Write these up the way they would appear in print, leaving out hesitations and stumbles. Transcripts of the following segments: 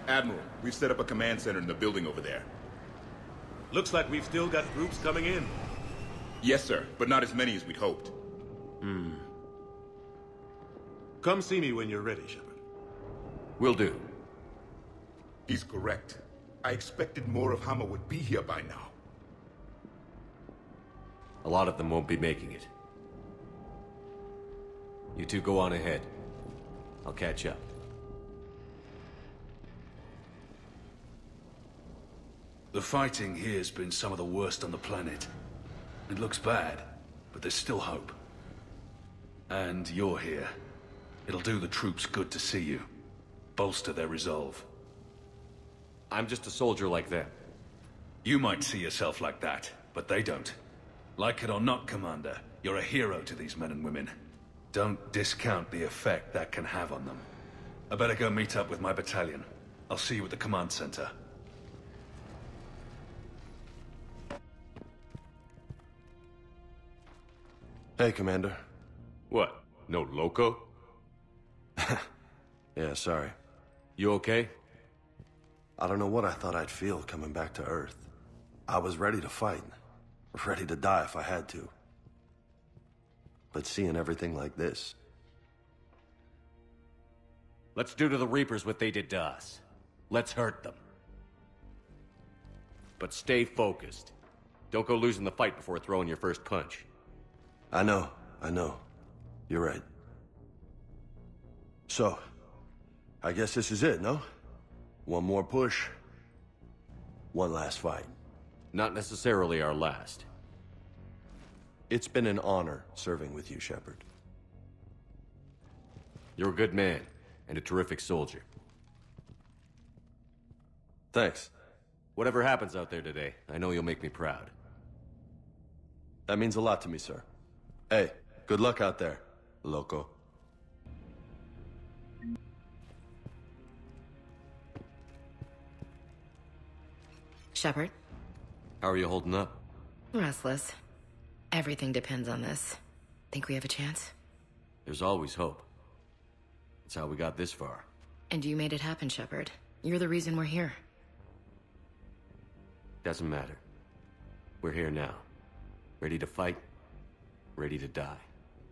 Admiral, we've set up a command center in the building over there. Looks like we've still got groups coming in. Yes, sir, but not as many as we'd hoped. Come see me when you're ready, Shepard. Will do. He's correct. I expected more of Hama would be here by now. A lot of them won't be making it. You two go on ahead. I'll catch up. The fighting here's been some of the worst on the planet. It looks bad, but there's still hope. And you're here. It'll do the troops good to see you. Bolster their resolve. I'm just a soldier like them. You might see yourself like that, but they don't. Like it or not, Commander, you're a hero to these men and women. Don't discount the effect that can have on them. I better go meet up with my battalion. I'll see you at the command center. Hey, Commander. What? No loco? Yeah, sorry. You okay? I don't know what I thought I'd feel coming back to Earth. I was ready to fight. Ready to die if I had to. But seeing everything like this... Let's do to the Reapers what they did to us. Let's hurt them. But stay focused. Don't go losing the fight before throwing your first punch. I know. You're right. So, I guess this is it, no? One more push. One last fight. Not necessarily our last. It's been an honor serving with you, Shepard. You're a good man, and a terrific soldier. Thanks. Whatever happens out there today, I know you'll make me proud. That means a lot to me, sir. Hey, good luck out there, loco. Shepard? How are you holding up? Restless. Everything depends on this. Think we have a chance? There's always hope. That's how we got this far. And you made it happen, Shepard. You're the reason we're here. Doesn't matter. We're here now. Ready to fight. Ready to die.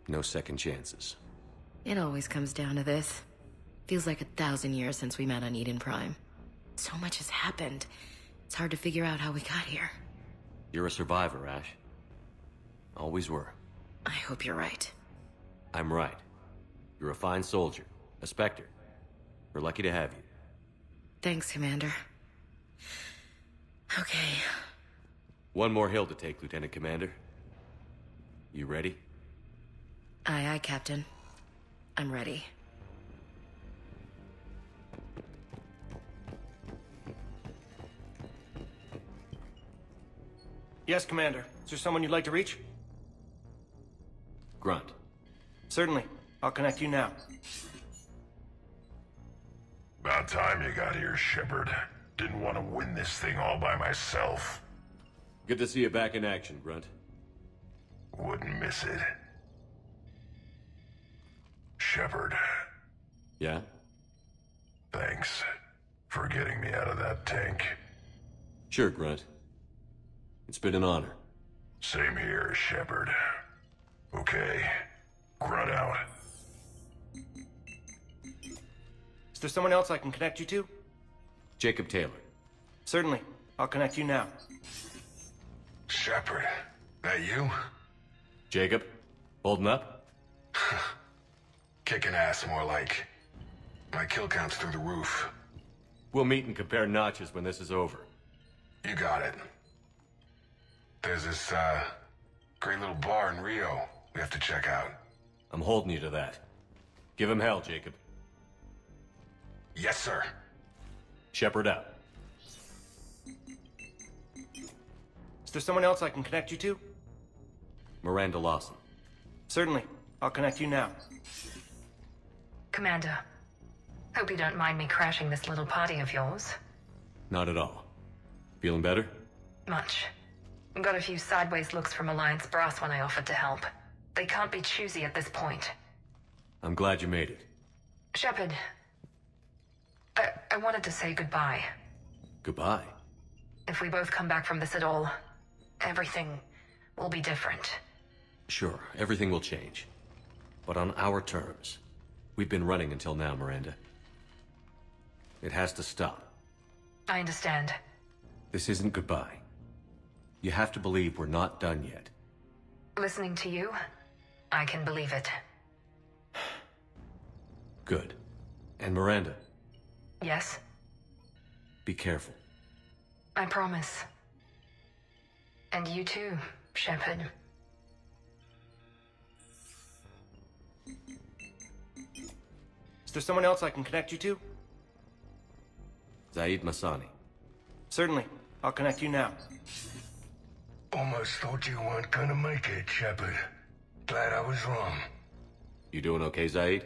No second chances. It always comes down to this. Feels like 1,000 years since we met on Eden Prime. So much has happened. It's hard to figure out how we got here. You're a survivor, Ash. Always were. I hope you're right. I'm right. You're a fine soldier. A Spectre. We're lucky to have you. Thanks, Commander. Okay. One more hill to take, Lieutenant Commander. You ready? Aye, aye, Captain. I'm ready. Yes, Commander. Is there someone you'd like to reach? Grunt. Certainly. I'll connect you now. About time you got here, Shepard. Didn't want to win this thing all by myself. Good to see you back in action, Grunt. Wouldn't miss it. Shepard. Yeah? Thanks for getting me out of that tank. Sure, Grunt. It's been an honor. Same here, Shepard. Okay. Grunt out. Is there someone else I can connect you to? Jacob Taylor. Certainly. I'll connect you now. Shepard, that you? Jacob? Holding up? Kicking ass, more like. My kill count's through the roof. We'll meet and compare notches when this is over. You got it. There's this, great little bar in Rio we have to check out. I'm holding you to that. Give him hell, Jacob. Yes, sir. Shepard out. Is there someone else I can connect you to? Miranda Lawson. Certainly. I'll connect you now. Commander, hope you don't mind me crashing this little party of yours. Not at all. Feeling better? Much. Got a few sideways looks from Alliance brass when I offered to help. They can't be choosy at this point. I'm glad you made it. Shepard, I wanted to say goodbye. Goodbye. If we both come back from this at all, everything will be different. Sure, everything will change. But on our terms. We've been running until now, Miranda. It has to stop. I understand. This isn't goodbye. You have to believe we're not done yet. Listening to you, I can believe it. Good. And Miranda, Yes, be careful. I promise. And you too, Shepard. Is there someone else I can connect you to? Zaid Masani. Certainly. I'll connect you now. Almost thought you weren't gonna make it, Shepard. Glad I was wrong. You doing okay, Zaid?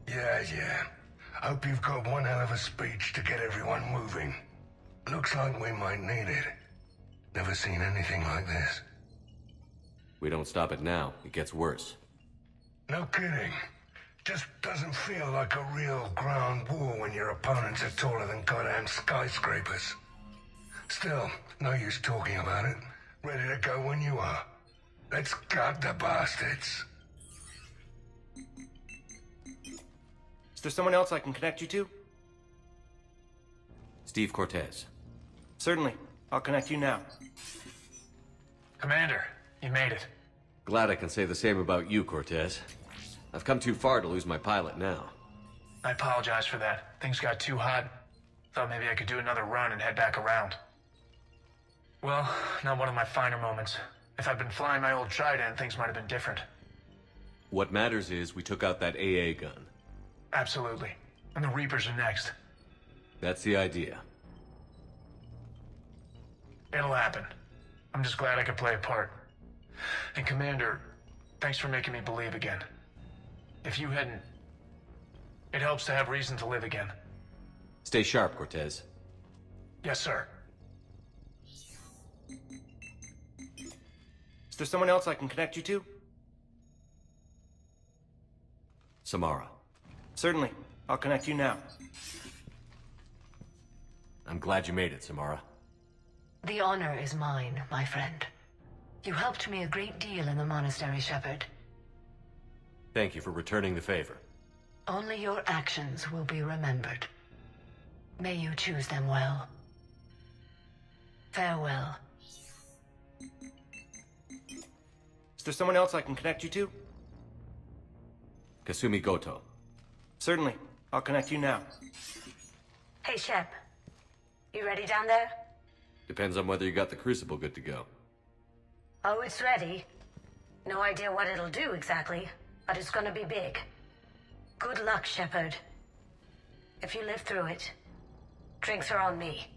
Yeah. Hope you've got one hell of a speech to get everyone moving. Looks like we might need it. Never seen anything like this. We don't stop it now, it gets worse. No kidding. Just doesn't feel like a real ground war when your opponents are taller than goddamn skyscrapers. Still, no use talking about it. Ready to go when you are. Let's gut the bastards. Is there someone else I can connect you to? Steve Cortez. Certainly. I'll connect you now. Commander, you made it. Glad I can say the same about you, Cortez. I've come too far to lose my pilot now. I apologize for that. Things got too hot. Thought maybe I could do another run and head back around. Well, not one of my finer moments. If I'd been flying my old Trident, things might have been different. What matters is we took out that AA gun. Absolutely. And the Reapers are next. That's the idea. It'll happen. I'm just glad I could play a part. And Commander, thanks for making me believe again. If you hadn't... It helps to have reason to live again. Stay sharp, Cortez. Yes, sir. Is there someone else I can connect you to? Samara. Certainly. I'll connect you now. I'm glad you made it, Samara. The honor is mine, my friend. You helped me a great deal in the monastery, Shepard. Thank you for returning the favor. Only your actions will be remembered. May you choose them well. Farewell. Is there someone else I can connect you to? Kasumi Goto. Certainly. I'll connect you now. Hey, Shep. You ready down there? Depends on whether you got the crucible good to go. Oh, it's ready. No idea what it'll do exactly, but it's gonna be big. Good luck, Shepard. If you live through it, drinks are on me.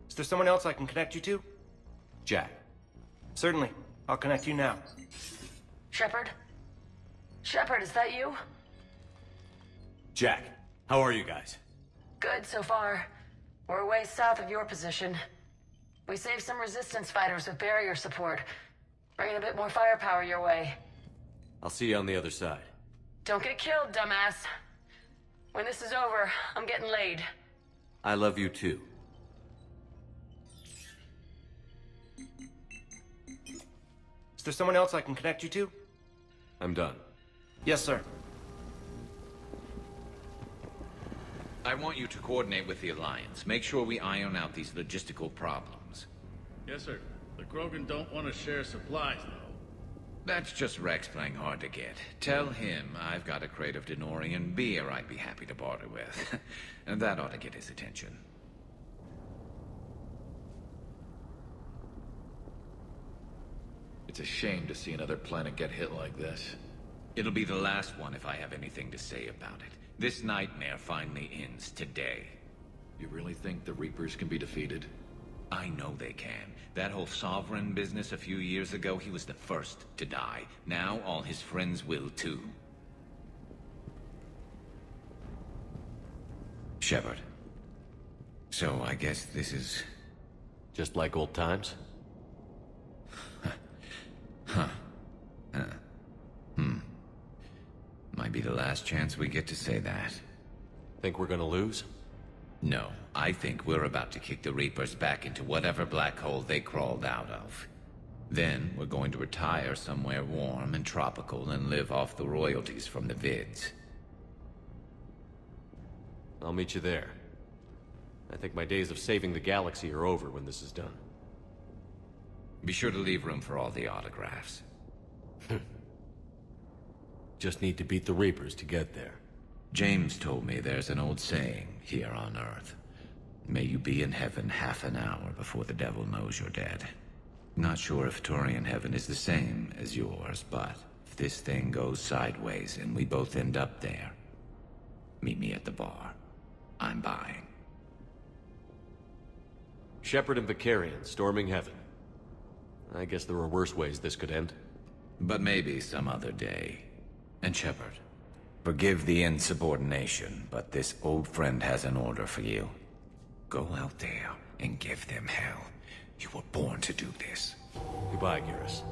Is there someone else I can connect you to? Jack. Certainly. I'll connect you now. Shepard? Shepard, is that you? Jack, how are you guys? Good so far. We're way south of your position. We saved some resistance fighters with barrier support. Bringing a bit more firepower your way. I'll see you on the other side. Don't get killed, dumbass. When this is over, I'm getting laid. I love you too. Is there someone else I can connect you to? I'm done. Yes, sir. I want you to coordinate with the Alliance. Make sure we iron out these logistical problems. Yes, sir. The Krogan don't want to share supplies, though. That's just Rex playing hard to get. Tell him I've got a crate of Denorian beer I'd be happy to barter with. And that ought to get his attention. It's a shame to see another planet get hit like this. It'll be the last one if I have anything to say about it. This nightmare finally ends today. You really think the Reapers can be defeated? I know they can. That whole Sovereign business a few years ago, he was the first to die. Now all his friends will too. Shepard. So I guess this is... just like old times? My might be the last chance we get to say that. Think we're gonna lose? No, I think we're about to kick the Reapers back into whatever black hole they crawled out of. Then we're going to retire somewhere warm and tropical and live off the royalties from the vids. I'll meet you there. I think my days of saving the galaxy are over when this is done. Be sure to leave room for all the autographs. Just need to beat the Reapers to get there. James told me there's an old saying here on Earth. May you be in heaven half an hour before the devil knows you're dead. Not sure if Turian heaven is the same as yours, but if this thing goes sideways and we both end up there, meet me at the bar. I'm buying. Shepard and Vicarian storming heaven. I guess there were worse ways this could end. But maybe some other day. And Shepard, forgive the insubordination, but this old friend has an order for you. Go out there and give them hell. You were born to do this. Goodbye, Garrus.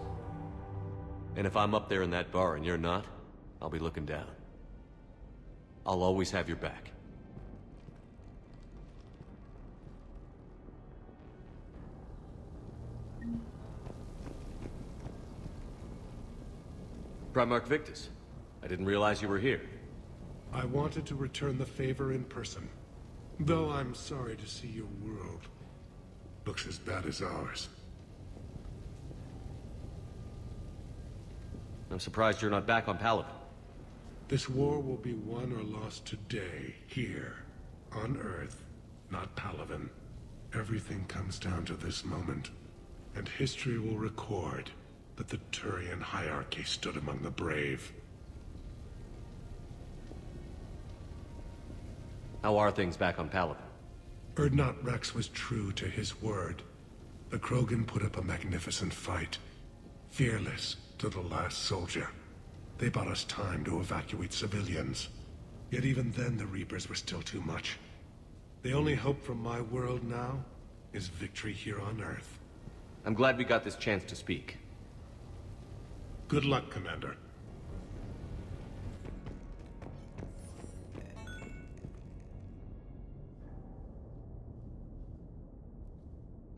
And if I'm up there in that bar and you're not, I'll be looking down. I'll always have your back. Primarch Victus, I didn't realize you were here. I wanted to return the favor in person. Though I'm sorry to see your world looks as bad as ours. I'm surprised you're not back on Palaven. This war will be won or lost today, here, on Earth, not Palaven. Everything comes down to this moment, and history will record that the Turian hierarchy stood among the brave. How are things back on Palaven? Urdnot Rex was true to his word. The Krogan put up a magnificent fight, fearless to the last soldier. They bought us time to evacuate civilians. Yet even then the Reapers were still too much. The only hope from my world now is victory here on Earth. I'm glad we got this chance to speak. Good luck, Commander.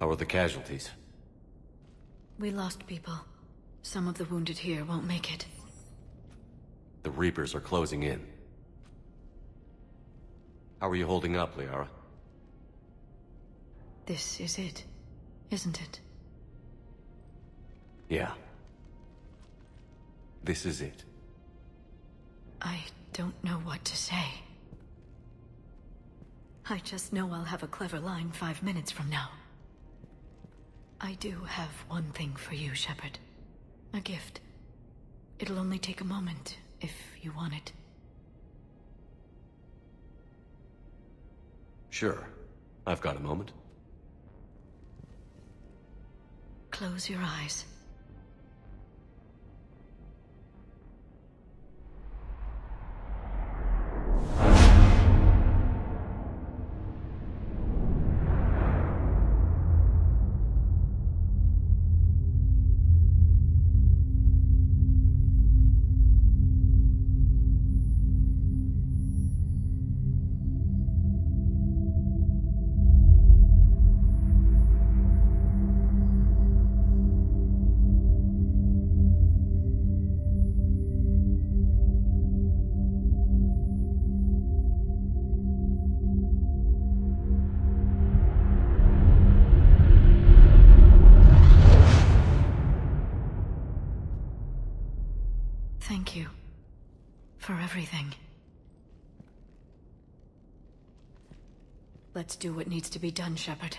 How are the casualties? We lost people. Some of the wounded here won't make it. The Reapers are closing in. How are you holding up, Liara? This is it, isn't it? Yeah. This is it. I don't know what to say. I just know I'll have a clever line 5 minutes from now. I do have one thing for you, Shepard. A gift. It'll only take a moment, if you want it. Sure. I've got a moment. Close your eyes. Thank you for everything. Let's do what needs to be done, Shepard.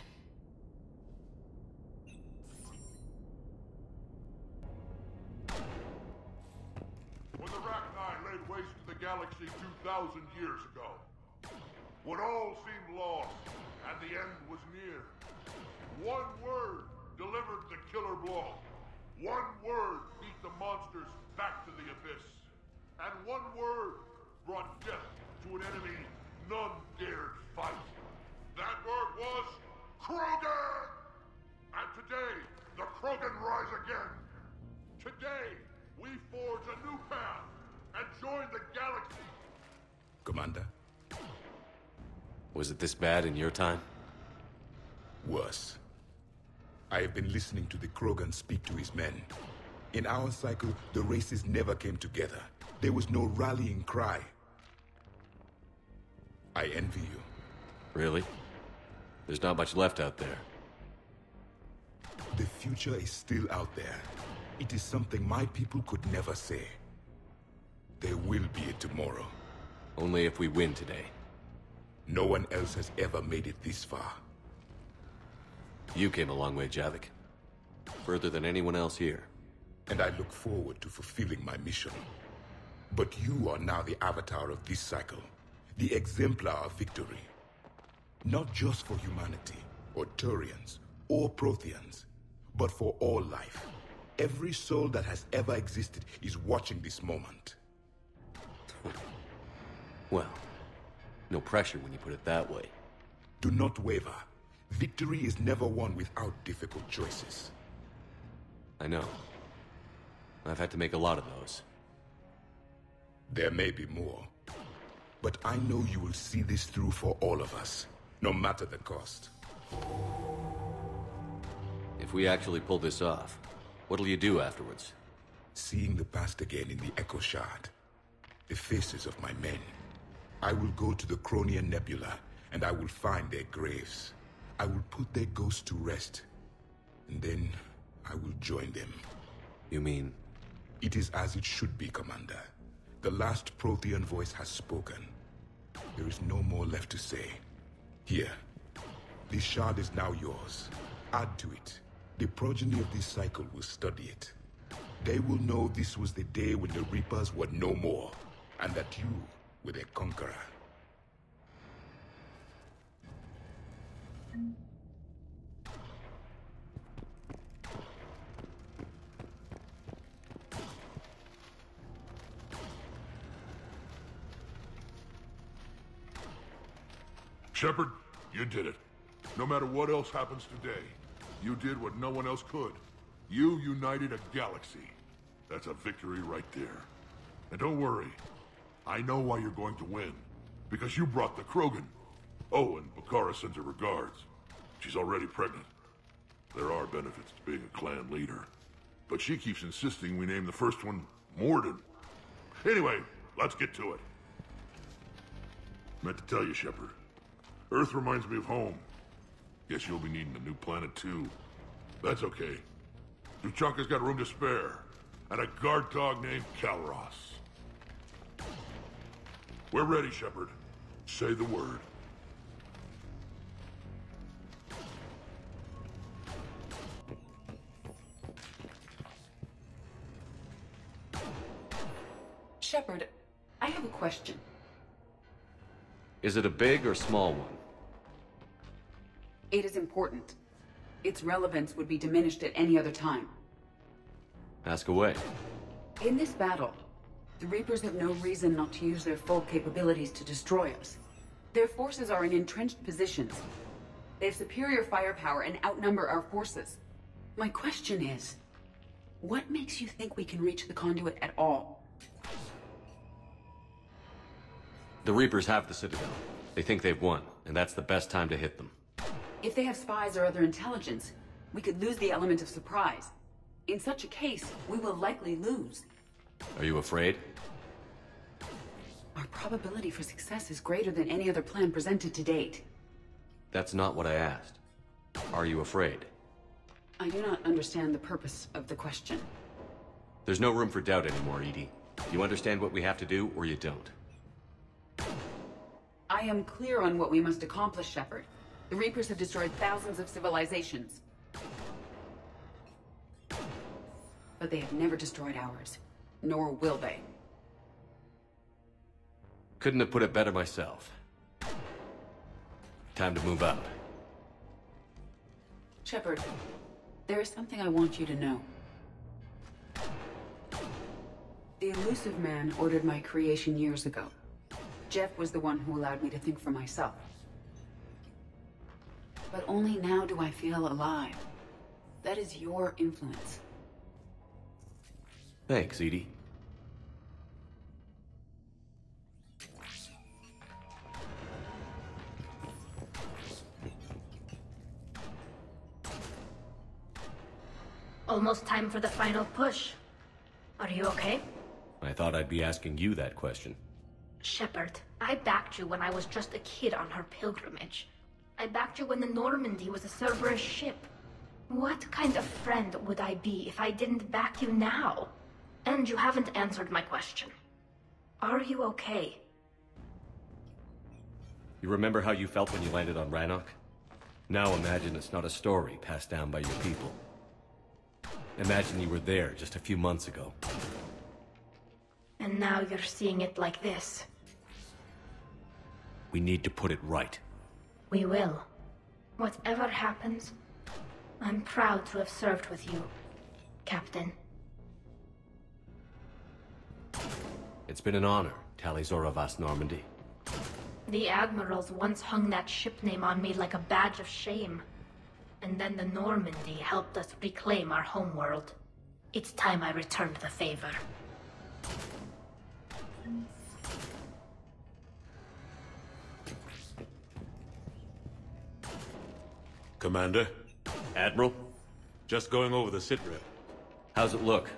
When the Rachni laid waste to the galaxy 2,000 years ago, when all seemed lost and the end was near, one word delivered the killer blow. One word beat the monsters back to the abyss. And one word brought death to an enemy none dared fight. That word was Krogan! And today, the Krogan rise again. Today, we forge a new path and join the galaxy. Commander? Was it this bad in your time? Worse. I have been listening to the Krogan speak to his men. In our cycle, the races never came together. There was no rallying cry. I envy you. Really? There's not much left out there. The future is still out there. It is something my people could never say. There will be a tomorrow. Only if we win today. No one else has ever made it this far. You came a long way, Javik. Further than anyone else here. And I look forward to fulfilling my mission. But you are now the avatar of this cycle. The exemplar of victory. Not just for humanity, or Turians, or Protheans, but for all life. Every soul that has ever existed is watching this moment. Well, no pressure when you put it that way. Do not waver. Victory is never won without difficult choices. I know. I've had to make a lot of those. There may be more. But I know you will see this through for all of us, no matter the cost. If we actually pull this off, what'll you do afterwards? Seeing the past again in the Echo Shard. The faces of my men. I will go to the Cronian Nebula, and I will find their graves. I will put their ghosts to rest. And then, I will join them. You mean? It is as it should be, Commander. The last Prothean voice has spoken. There is no more left to say. Here. This shard is now yours. Add to it. The progeny of this cycle will study it. They will know this was the day when the Reapers were no more, and that you were their conqueror. Shepard, you did it. No matter what else happens today, you did what no one else could. You united a galaxy. That's a victory right there. And don't worry, I know why you're going to win. Because you brought the Krogan. Oh, and Bakara sends her regards. She's already pregnant. There are benefits to being a clan leader. But she keeps insisting we name the first one Morden. Anyway, let's get to it. Meant to tell you, Shepard. Earth reminds me of home. Guess you'll be needing a new planet, too. That's okay. Tuchanka's got room to spare. And a guard dog named Kalros. We're ready, Shepard. Say the word. Shepard, I have a question. Is it a big or small one? It is important. Its relevance would be diminished at any other time. Ask away. In this battle, the Reapers have no reason not to use their full capabilities to destroy us. Their forces are in entrenched positions. They have superior firepower and outnumber our forces. My question is, what makes you think we can reach the conduit at all? The Reapers have the Citadel. They think they've won, and that's the best time to hit them. If they have spies or other intelligence, we could lose the element of surprise. In such a case, we will likely lose. Are you afraid? Our probability for success is greater than any other plan presented to date. That's not what I asked. Are you afraid? I do not understand the purpose of the question. There's no room for doubt anymore, Edie. You understand what we have to do, or you don't. I am clear on what we must accomplish, Shepard. The Reapers have destroyed thousands of civilizations. But they have never destroyed ours. Nor will they. Couldn't have put it better myself. Time to move out. Shepard, there is something I want you to know. The Elusive Man ordered my creation years ago. Jeff was the one who allowed me to think for myself. But only now do I feel alive. That is your influence. Thanks, Edie. Almost time for the final push. Are you okay? I thought I'd be asking you that question. Shepard, I backed you when I was just a kid on her pilgrimage. I backed you when the Normandy was a Cerberus ship. What kind of friend would I be if I didn't back you now? And you haven't answered my question. Are you okay? You remember how you felt when you landed on Rannoch? Now imagine it's not a story passed down by your people. Imagine you were there just a few months ago. And now you're seeing it like this. We need to put it right. We will. Whatever happens, I'm proud to have served with you, Captain. It's been an honor, Talizor of Vast Normandy. The Admirals once hung that ship name on me like a badge of shame. And then the Normandy helped us reclaim our homeworld. It's time I returned the favor. Commander? Admiral? Just going over the sitrep. How's it look?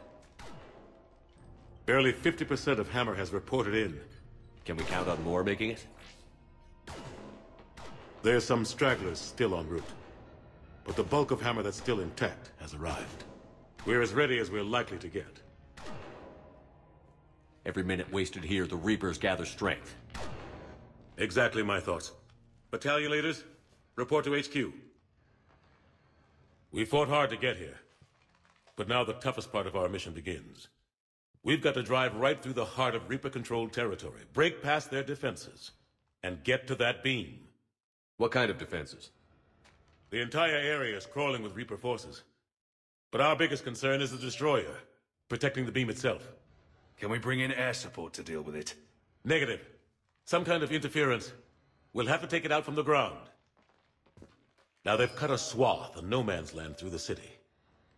Barely 50% of Hammer has reported in. Can we count on more making it? There's some stragglers still en route. But the bulk of Hammer that's still intact has arrived. We're as ready as we're likely to get. Every minute wasted here, the Reapers gather strength. Exactly my thoughts. Battalion leaders, report to HQ. We fought hard to get here. But now the toughest part of our mission begins. We've got to drive right through the heart of Reaper-controlled territory, break past their defenses, and get to that beam. What kind of defenses? The entire area is crawling with Reaper forces. But our biggest concern is the destroyer, protecting the beam itself. Can we bring in air support to deal with it? Negative. Some kind of interference. We'll have to take it out from the ground. Now they've cut a swath of no man's land through the city.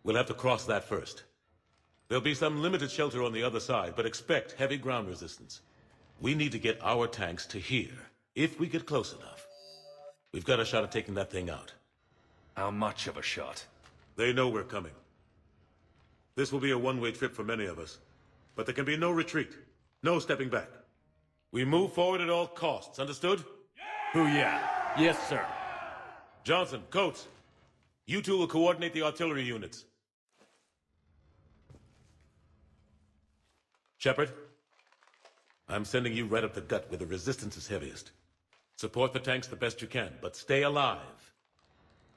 We'll have to cross that first. There'll be some limited shelter on the other side, but expect heavy ground resistance. We need to get our tanks to here, if we get close enough. We've got a shot at taking that thing out. How much of a shot? They know we're coming. This will be a one-way trip for many of us. But there can be no retreat. No stepping back. We move forward at all costs, understood? Booyah. Yes, sir. Johnson, Coates, you two will coordinate the artillery units. Shepard, I'm sending you right up the gut where the resistance is heaviest. Support the tanks the best you can, but stay alive.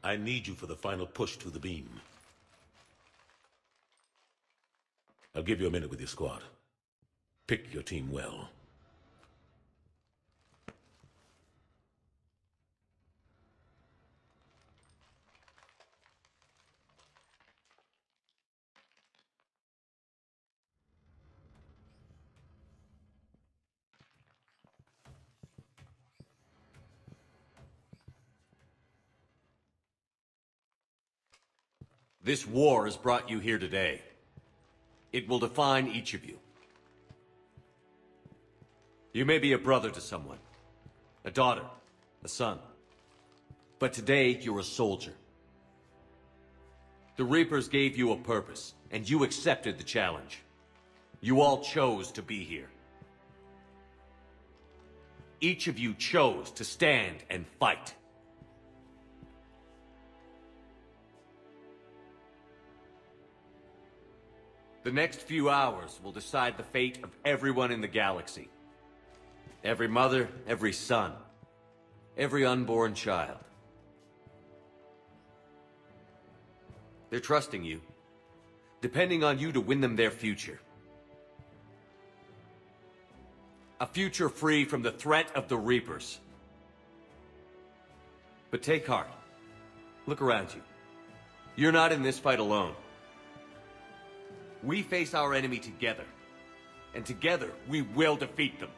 I need you for the final push to the beam. I'll give you a minute with your squad. Pick your team well. This war has brought you here today. It will define each of you. You may be a brother to someone, a daughter, a son. But today, you're a soldier. The Reapers gave you a purpose, and you accepted the challenge. You all chose to be here. Each of you chose to stand and fight. The next few hours will decide the fate of everyone in the galaxy. Every mother, every son, every unborn child. They're trusting you, depending on you to win them their future. A future free from the threat of the Reapers. But take heart. Look around you. You're not in this fight alone. We face our enemy together, and together we will defeat them.